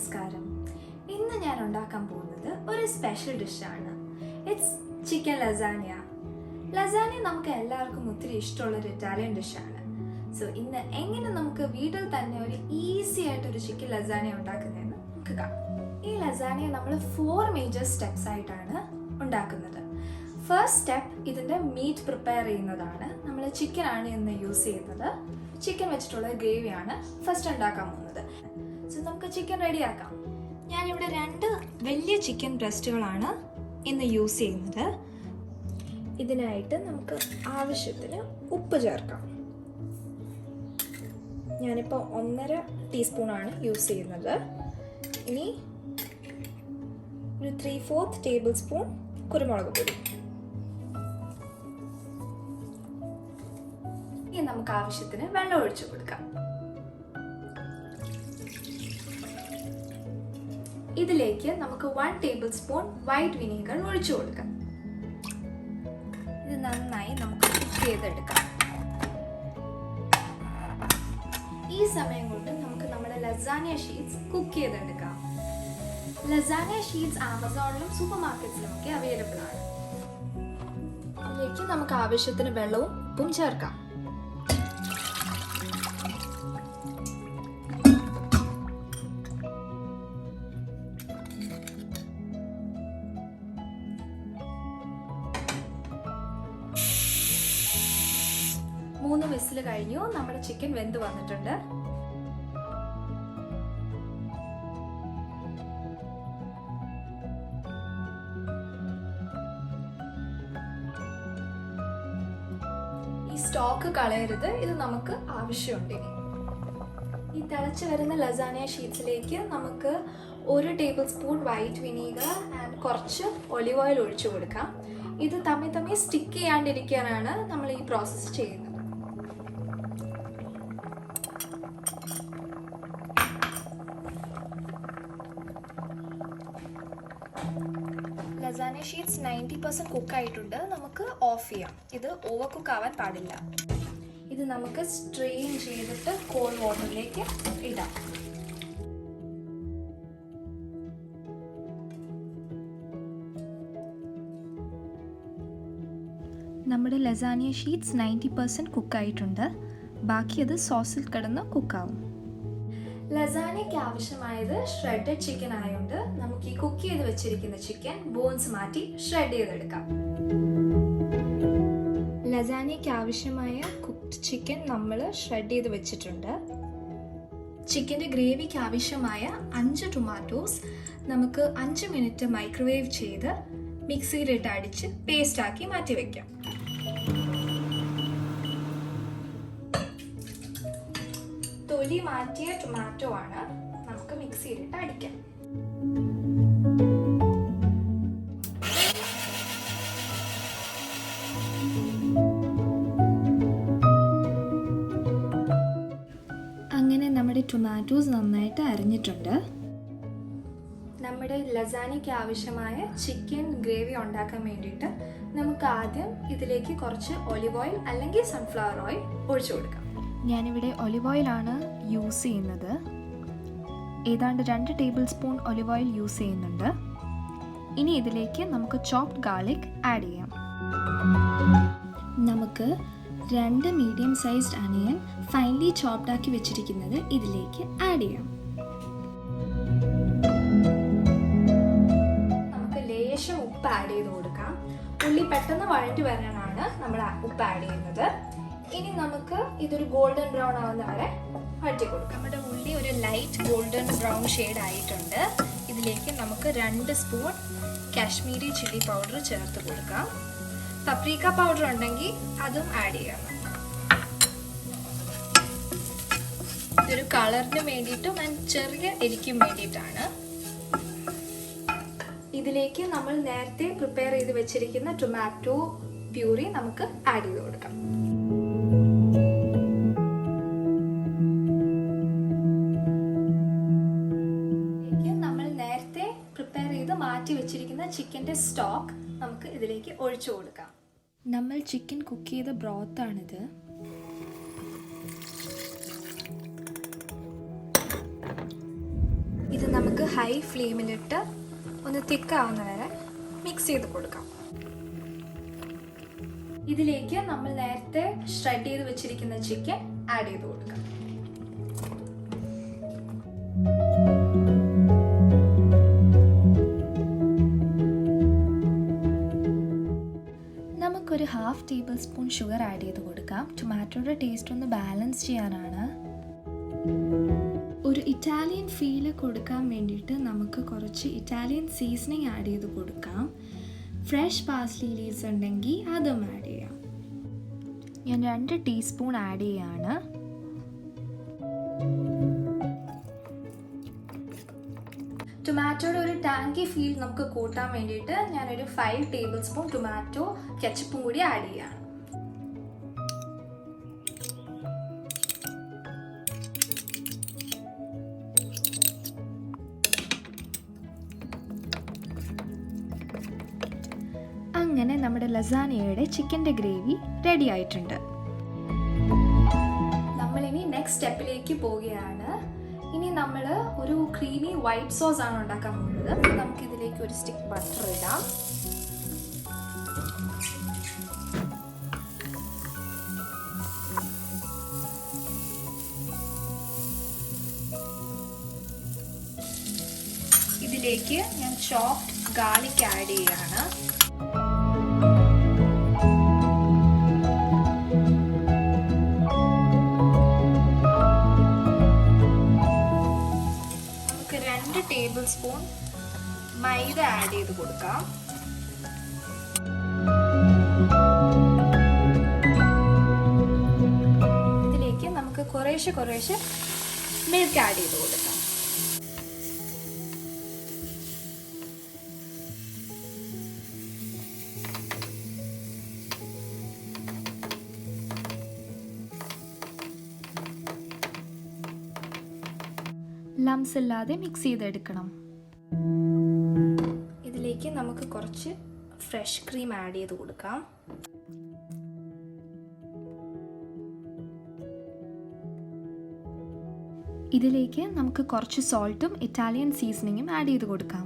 നമസ്കാരം. ഇന്ന് ഞാൻ ഉണ്ടാക്കാൻ പോകുന്നത് ഒരു സ്പെഷ്യൽ ഡിഷാണ്. It's chicken lasagne. ലസാനിയ നമുക്ക് എല്ലാവർക്കും ഒത്തിരി ഇഷ്ടമുള്ളൊരു ഇറ്റാലിയൻ ഡിഷാണ്. സോ ഇന്ന് എങ്ങനെ നമുക്ക് വീട്ടിൽ തന്നെ ഒരു ഈസി ആയിട്ടൊരു ചിക്കൻ ലസാനിയ ഉണ്ടാക്കുന്നതെന്ന് നമുക്ക് കാണാം. ഈ ലസാനിയ നമ്മൾ 4 മേജർ സ്റ്റെപ്സ് ആയിട്ടാണ് ഉണ്ടാക്കുന്നത്. ഫസ്റ്റ് സ്റ്റെപ്പ് ഇതിൻ്റെ മീറ്റ് പ്രിപ്പയർ ചെയ്യുന്നതാണ്. നമ്മൾ ചിക്കൻ ആണ് ഇന്ന് യൂസ് ചെയ്യുന്നത്. ചിക്കൻ വെച്ചിട്ടുള്ള ഗ്രേവിയാണ് ഫസ്റ്റ് ഉണ്ടാക്കാൻ പോകുന്നത്. സോ നമുക്ക് ചിക്കൻ റെഡിയാക്കാം. ഞാനിവിടെ 2 വലിയ ചിക്കൻ ബ്രസ്റ്റുകളാണ് ഇന്ന് യൂസ് ചെയ്യുന്നത്. ഇതിനായിട്ട് നമുക്ക് ആവശ്യത്തിന് ഉപ്പ് ചേർക്കാം. ഞാനിപ്പോൾ 1.5 ടീസ്പൂണാണ് യൂസ് ചെയ്യുന്നത്. ഇനി ഒരു 3/4 ടേബിൾ സ്പൂൺ കുരുമുളക് പൊടി. ഇനി നമുക്ക് ആവശ്യത്തിന് വെള്ളം ഒഴിച്ചു കൊടുക്കാം. ഇതിലേക്ക് നമുക്ക് 1 ടേബിൾ സ്പൂൺ വൈറ്റ് വിനീഗർ ഒഴിച്ചു കൊടുക്കാം. ഇത് നന്നായി നമുക്ക് കുക്ക് ചെയ്തെടുക്കാം. ഈ സമയം കൊണ്ട് നമുക്ക് നമ്മുടെ ലസാനിയ ഷീറ്റ്സ് കുക്ക് ചെയ്തെടുക്കാം. ലസാനിയ ഷീറ്റ്സ് ആമസോണിലും സൂപ്പർ മാർക്കറ്റ്സിലും ഒക്കെ അവൈലബിൾ ആണ്. ഇതിലേക്ക് നമുക്ക് ആവശ്യത്തിന് വെള്ളവും ഉപ്പും ചേർക്കാം. മൂന്ന് വിസിൽ കഴിഞ്ഞു. നമ്മുടെ ചിക്കൻ വെന്ത് വന്നിട്ടുണ്ട്. ഈ സ്റ്റോക്ക് കളയരുത്, ഇത് നമുക്ക് ആവശ്യമുണ്ട്. ഈ തിളച്ച് വരുന്ന ലസാനിയ ഷീറ്റ്സിലേക്ക് നമുക്ക് 1 table spoon white vinegar and കുറച്ച് ഒലിവ് ഓയിൽ ഒഴിച്ചു കൊടുക്കാം. ഇത് തമ്മിൽ സ്റ്റിക്ക് ചെയ്യാണ്ടിരിക്കാനാണ് നമ്മൾ ഈ പ്രോസസ്സ് ചെയ്യുന്നത്. ലസാനിയ ഷീറ്റ്സ് 90% കുക്ക് ആയിട്ടുണ്ട്. നമുക്ക് ഓഫ് ചെയ്യാം. ഇത് ഓവർ കുക്ക് ആവാൻ പാടില്ല. ഇത് നമുക്ക് സ്ട്രെയിൻ ചെയ്തിട്ട് കോൾഡ് വാട്ടറിലേക്ക് ഇടാം. നമ്മുടെ ലസാനിയ ഷീറ്റ്സ് 90% കുക്കായിട്ടുണ്ട്. ബാക്കി അത് സോസിൽ കിടന്ന് കുക്കാവും. ലസാനിയയ്ക്ക് ആവശ്യമായത് ഷ്രെഡഡ് ചിക്കൻ ആയതുകൊണ്ട് നമുക്ക് ഈ കുക്ക് ചെയ്ത് വെച്ചിരിക്കുന്ന ചിക്കൻ ബോൺസ് മാറ്റി ഷ്രെഡ് ചെയ്തെടുക്കാം. ലസാനിയയ്ക്ക് ആവശ്യമായ കുക്ക്ഡ് ചിക്കൻ നമ്മൾ ഷ്രെഡ് ചെയ്ത് വെച്ചിട്ടുണ്ട്. ചിക്കൻ്റെ ഗ്രേവിക്ക് ആവശ്യമായ 5 ടൊമാറ്റോസ് നമുക്ക് 5 മിനിറ്റ് മൈക്രോവേവ് ചെയ്ത് മിക്സിയിലിട്ട് അടിച്ച് പേസ്റ്റാക്കി മാറ്റി വയ്ക്കാം. തൊലി മാറ്റിയ ടൊമാറ്റോ ആണ് നമുക്ക് മിക്സിയിലിട്ട് അടിക്കാം. അങ്ങനെ നമ്മുടെ ടൊമാറ്റോസ് നന്നായിട്ട് അരിഞ്ഞിട്ടുണ്ട്. നമ്മുടെ ലസാനിയയ്ക്ക് ആവശ്യമായ ചിക്കൻ ഗ്രേവി ഉണ്ടാക്കാൻ വേണ്ടിയിട്ട് നമുക്ക് ആദ്യം ഇതിലേക്ക് കുറച്ച് ഒലിവ് ഓയിൽ അല്ലെങ്കിൽ സൺഫ്ലവർ ഓയിൽ ഒഴിച്ചു കൊടുക്കാം. ഞാനിവിടെ ഒലിവ് ഓയിലാണ് യൂസ് ചെയ്യുന്നത്. ഏതാണ്ട് 2 table spoon olive oil use ചെയ്യുന്നുണ്ട്. ഇനി ഇതിലേക്ക് നമുക്ക് ചോപ്ഡ് ഗാർലിക് ആഡ് ചെയ്യാം. നമുക്ക് 2 മീഡിയം സൈസ്ഡ് അനിയൻ ഫൈൻലി ചോപ്ഡ് ആക്കി വെച്ചിരിക്കുന്നത് ഇതിലേക്ക് ആഡ് ചെയ്യാം. നമുക്ക് ലേശം ഉപ്പ് ആഡ് ചെയ്ത് കൊടുക്കാം. ഉള്ളി പെട്ടെന്ന് വഴറ്റി വരാനാണ് നമ്മൾ ഉപ്പ് ആഡ് ചെയ്യുന്നത്. ഇനി നമുക്ക് ഇതൊരു ഗോൾഡൻ ബ്രൗൺ ആവുന്ന വരെ വഴറ്റി കൊടുക്കാം. നമ്മുടെ ഉള്ളി ഒരു ലൈറ്റ് ഗോൾഡൻ ബ്രൗൺ ഷെയ്ഡ് ആയിട്ടുണ്ട്. ഇതിലേക്ക് നമുക്ക് 2 സ്പൂൺ കാശ്മീരി ചില്ലി പൗഡർ ചേർത്ത് കൊടുക്കാം. പപ്രിക്ക പൗഡർ ഉണ്ടെങ്കിൽ അതും ആഡ് ചെയ്യാം. ഇതൊരു കളറിന് വേണ്ടിയിട്ടും ചെറിയ എരിക്കും വേണ്ടിയിട്ടാണ്. ഇതിലേക്ക് നമ്മൾ നേരത്തെ പ്രിപ്പയർ ചെയ്ത് വെച്ചിരിക്കുന്ന ടൊമാറ്റോ പ്യൂരി നമുക്ക് ആഡ് ചെയ്ത് കൊടുക്കാം. മാറ്റി വെച്ചിരിക്കുന്ന ചിക്കൻ്റെ സ്റ്റോക്ക് നമുക്ക് ഇതിലേക്ക് ഒഴിച്ചു കൊടുക്കാം. നമ്മൾ ചിക്കൻ കുക്ക് ചെയ്ത ബ്രോത്താണിത്. ഇത് നമുക്ക് ഹൈ ഫ്ലെയിമിലിട്ട് ഒന്ന് തിക്കാവുന്ന വരെ മിക്സ് ചെയ്ത് കൊടുക്കാം. ഇതിലേക്ക് നമ്മൾ നേരത്തെ ഷ്രെഡ് ചെയ്ത് വെച്ചിരിക്കുന്ന ചിക്കൻ ആഡ് ചെയ്ത് കൊടുക്കാം. നമുക്കൊരു 1/2 ടേബിൾ സ്പൂൺ ഷുഗർ ആഡ് ചെയ്ത് കൊടുക്കാം. ടൊമാറ്റോയുടെ ടേസ്റ്റ് ഒന്ന് ബാലൻസ് ചെയ്യാനാണ്. ഒരു ഇറ്റാലിയൻ ഫീല് കൊടുക്കാൻ വേണ്ടിയിട്ട് നമുക്ക് കുറച്ച് ഇറ്റാലിയൻ സീസണിങ് ആഡ് ചെയ്ത് കൊടുക്കാം. ഫ്രഷ് പാസ്ലി ലീവ്സ് ഉണ്ടെങ്കിൽ അതും ആഡ് ചെയ്യാം. ഞാൻ 2 ടീസ്പൂൺ ആഡ് ചെയ്യാണ്. ടൊമാറ്റോയുടെ ഒരു ടാങ്കി ഫീൽ നമുക്ക് കൂട്ടാൻ വേണ്ടിയിട്ട് ഞാനൊരു 5 ടേബിൾ സ്പൂൺ ടൊമാറ്റോ കെച്ചപ്പും കൂടി ആഡ് ചെയ്യാണ്. അങ്ങനെ നമ്മുടെ ലസാനിയയുടെ ചിക്കൻ്റെ ഗ്രേവി റെഡി ആയിട്ടുണ്ട്. നമ്മളിനി നെക്സ്റ്റ് സ്റ്റെപ്പിലേക്ക് പോവുകയാണ്. ഇനി നമ്മൾ ഒരു ക്രീമി വൈറ്റ് സോസ് ആണ് ഉണ്ടാക്കാൻ പോകുന്നത്. നമുക്കിതിലേക്ക് ഒരു സ്റ്റിക്ക് ബട്ടർ ഇടാം. ഇതിലേക്ക് ഞാൻ ചോപ്ഡ് ഗാർലിക് ആഡ് ചെയ്യാണ്. നമുക്ക് 2 ടേബിൾ സ്പൂൺ മൈദ ആഡ് ചെയ്ത് കൊടുക്കാം. ഇതിലേക്ക് നമുക്ക് കുറേശ്ശെ മിൽക്ക് ആഡ് ചെയ്ത് കൊടുക്കാം. ലംസ് ഇല്ലാതെ മിക്സ് ചെയ്തെടുക്കണം. ഇതിലേക്ക് നമുക്ക് കുറച്ച് ഫ്രഷ് ക്രീം ആഡ് ചെയ്ത് കൊടുക്കാം. ഇതിലേക്ക് നമുക്ക് കുറച്ച് സോൾട്ടും ഇറ്റാലിയൻ സീസണിങ്ങും ആഡ് ചെയ്ത് കൊടുക്കാം.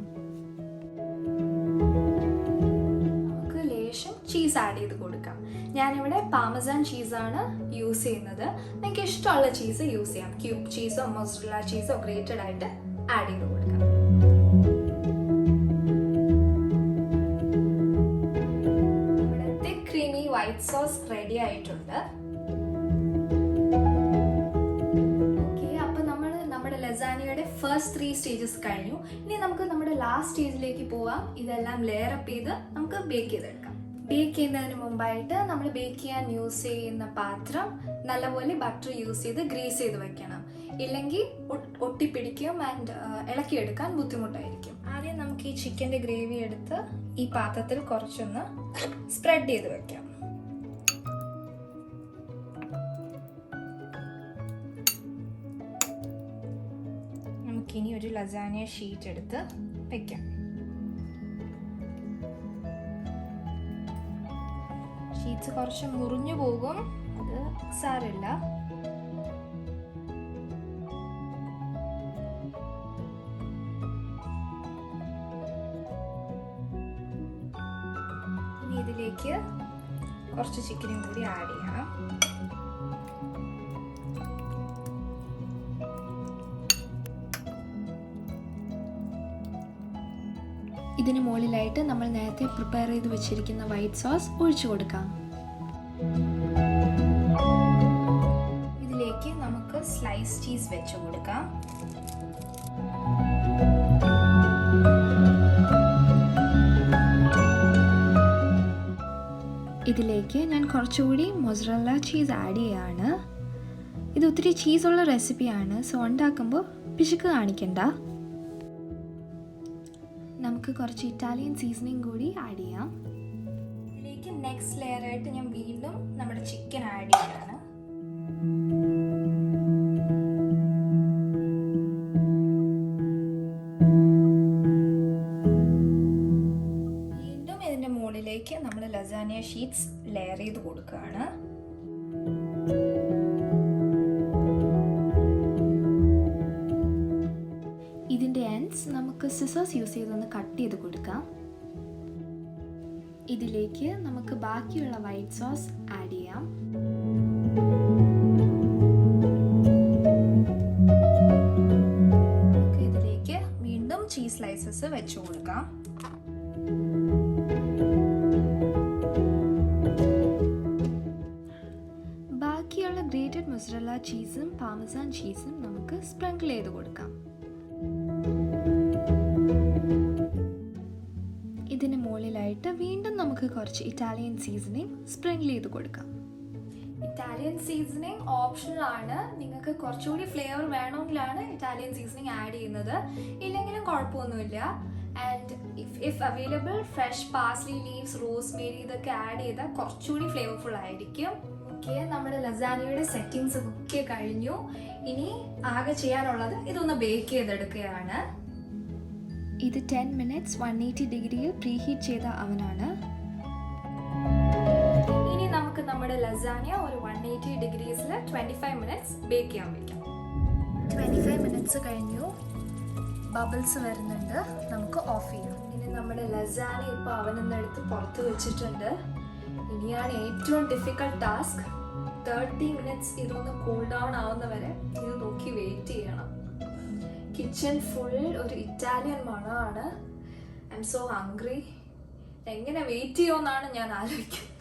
നമുക്ക് ലേശം ചീസ് ആഡ് ചെയ്ത് കൊടുക്കാം. ഞാനിവിടെ പാമസാൻ ചീസാണ് യൂസ് ചെയ്യുന്നത്. നിങ്ങൾക്ക് ഇഷ്ടമുള്ള ചീസ് യൂസ് ചെയ്യാം. ക്യൂബ് ചീസോ മൊസറല്ല ചീസോ ഗ്രേറ്റഡ് ആയിട്ട് ആഡ് ചെയ്ത് കൊടുക്കാം. ഇവിടെ തിക്ക് ക്രീമി വൈറ്റ് സോസ് റെഡി ആയിട്ടുണ്ട്. ഓക്കെ, അപ്പോൾ നമ്മുടെ ലസാനിയയുടെ ഫസ്റ്റ് 3 സ്റ്റേജസ് കഴിഞ്ഞു. ഇനി നമുക്ക് നമ്മുടെ ലാസ്റ്റ് സ്റ്റേജിലേക്ക് പോവാം. ഇതെല്ലാം ലെയർ അപ്പ് ചെയ്ത് നമുക്ക് ബേക്ക് ചെയ്തെടുക്കാം. ബേക്ക് ചെയ്യുന്നതിന് മുമ്പായിട്ട് നമ്മൾ ബേക്ക് ചെയ്യാൻ യൂസ് ചെയ്യുന്ന പാത്രം നല്ലപോലെ ബട്ടർ യൂസ് ചെയ്ത് ഗ്രീസ് ചെയ്ത് വെക്കണം. ഇല്ലെങ്കിൽ ഒട്ടിപ്പിടിക്കും ആൻഡ് ഇളക്കിയെടുക്കാൻ ബുദ്ധിമുട്ടായിരിക്കും. ആദ്യം നമുക്ക് ഈ ചിക്കൻ്റെ ഗ്രേവി എടുത്ത് ഈ പാത്രത്തിൽ കുറച്ചൊന്ന് സ്പ്രെഡ് ചെയ്ത് വെക്കാം. നമുക്കിനി ഒരു ലസാനിയ ഷീറ്റ് എടുത്ത് വെക്കാം. ഷീറ്റ്സ് കുറച്ച് മുറിഞ്ഞു പോകും, അത് സാരമില്ല. ഇനി ഇതിലേക്ക് കുറച്ച് ചിക്കനും കൂടി ആഡ് ചെയ്യണം. ഇതിന് മുകളിലായിട്ട് നമ്മൾ നേരത്തെ പ്രിപ്പയർ ചെയ്ത് വെച്ചിരിക്കുന്ന വൈറ്റ് സോസ് ഒഴിച്ചു കൊടുക്കാം. ഇതിലേക്ക് നമുക്ക് സ്ലൈസ് ചീസ് വെച്ച് കൊടുക്കാം. ഇതിലേക്ക് ഞാൻ കുറച്ചുകൂടി മൊസറല്ല ചീസ് ആഡ് ചെയ്യാണ്. ഇത് ഒത്തിരി ചീസുള്ള റെസിപ്പിയാണ്, സോ ഉണ്ടാക്കുമ്പോൾ പിശുക്ക് കാണിക്കണ്ട. നമുക്ക് കുറച്ച് ഇറ്റാലിയൻ സീസണിങ് കൂടി ആഡ് ചെയ്യാം. ഇതിലേക്ക് നെക്സ്റ്റ് ലെയർ ആയിട്ട് ഞാൻ വീണ്ടും നമ്മുടെ ചിക്കൻ ആഡ് ചെയ്യാണ്. വീണ്ടും ഇതിൻ്റെ മുകളിലേക്ക് നമ്മൾ ലസാനിയ ഷീറ്റ്സ് ലെയർ ചെയ്ത് കൊടുക്കുകയാണ്. ഇതിൻ്റെ നമുക്ക് സിസേഴ്സ് യൂസ് ചെയ്തൊന്ന് കട്ട് ചെയ്ത് കൊടുക്കാം. ഇതിലേക്ക് നമുക്ക് ബാക്കിയുള്ള വൈറ്റ് സോസ് ആഡ് ചെയ്യാം. നമുക്ക് ഇതിലേക്ക് വീണ്ടും ചീസ് സ്ലൈസസ് വെച്ച് കൊടുക്കാം. ബാക്കിയുള്ള ഗ്രേറ്റഡ് മൊസറല്ല ചീസും പാർമസാൻ ചീസും നമുക്ക് സ്പ്രിങ്കിൾ ചെയ്ത് കൊടുക്കാം. ഇതിന് മുകളിലായിട്ട് വീണ്ടും നമുക്ക് കുറച്ച് ഇറ്റാലിയൻ സീസണിങ് സ്പ്രിങ്കിൾ ചെയ്ത് കൊടുക്കാം. ഇറ്റാലിയൻ സീസണിങ് ഓപ്ഷണൽ ആണ്. നിങ്ങൾക്ക് കുറച്ചുകൂടി ഫ്ലേവർ വേണമെങ്കിലാണ് ഇറ്റാലിയൻ സീസണിങ് ആഡ് ചെയ്യുന്നത്, ഇല്ലെങ്കിലും കുഴപ്പമൊന്നുമില്ല. And if available fresh parsley leaves, Rosemary ഇതൊക്കെ ആഡ് ചെയ്താൽ കുറച്ചുകൂടി ഫ്ലേവർഫുൾ ആയിരിക്കും. ഓക്കെ, നമ്മുടെ ലസാനിയയുടെ സെറ്റിങ്സ് ഒക്കെ കഴിഞ്ഞു. ഇനി ആകെ ചെയ്യാനുള്ളത് ഇതൊന്ന് ബേക്ക് ചെയ്തെടുക്കുകയാണ്. ഇത് 10 minutes 180 ഡിഗ്രിയിൽ പ്രീഹീറ്റ് ചെയ്ത അവനാണ്. ഇനി നമുക്ക് നമ്മുടെ ലസാനിയ ഒരു 180 ഡിഗ്രീസിൽ 25 minutes ബേക്ക് ചെയ്യാൻ വയ്ക്കാം. 25 minutes കഴിഞ്ഞു, ബബിൾസ് വരുന്നുണ്ട്, നമുക്ക് ഓഫ് ചെയ്യാം. ഇനി നമ്മുടെ ലസാനിയ ഇപ്പോൾ അവനിൽ നിന്ന് എടുത്ത് പുറത്ത് വെച്ചിട്ടുണ്ട്. ഇനിയാണ് ഏറ്റവും ഡിഫിക്കൽട്ട് ടാസ്ക്. 30 minutes ഇതൊന്ന് കൂൾ ഡൗൺ ആവുന്നവരെ ഇത് നോക്കി വെയിറ്റ് ചെയ്യണം. കിച്ചൺ ഫുൾ ഒരു ഇറ്റാലിയൻ മണമാണ്. I M so hungry. എങ്ങനെ വെയിറ്റ് ചെയ്യുമെന്നാണ് ഞാൻ ആലോചിക്കുന്നത്.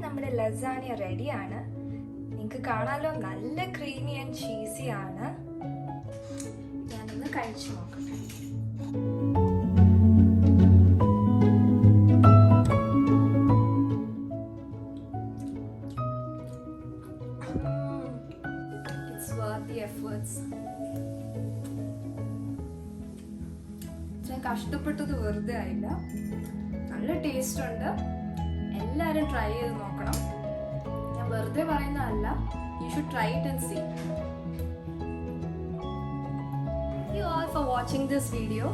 നമ്മുടെ ലസാനിയ റെഡിയാണ്. നിങ്ങൾക്ക് കാണാലോ, നല്ല ക്രീമി ആൻഡ് ചീസി ആണ്. ഞാനൊന്ന് കഴിച്ചു നോക്കട്ടെ. It's worth the efforts. ഞാൻ കഷ്ടപ്പെട്ടത് വെറുതെ ആയില്ല. നല്ല ടേസ്റ്റ് ഉണ്ട്. എല്ലാവരും ട്രൈ ചെയ്ത് നോക്കണം. ഞാൻ വെറുതെ പറയുന്നതല്ല. You should try it and see. Thank you all for watching this video.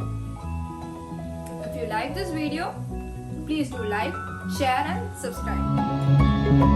If you like this video, please do like, share and subscribe.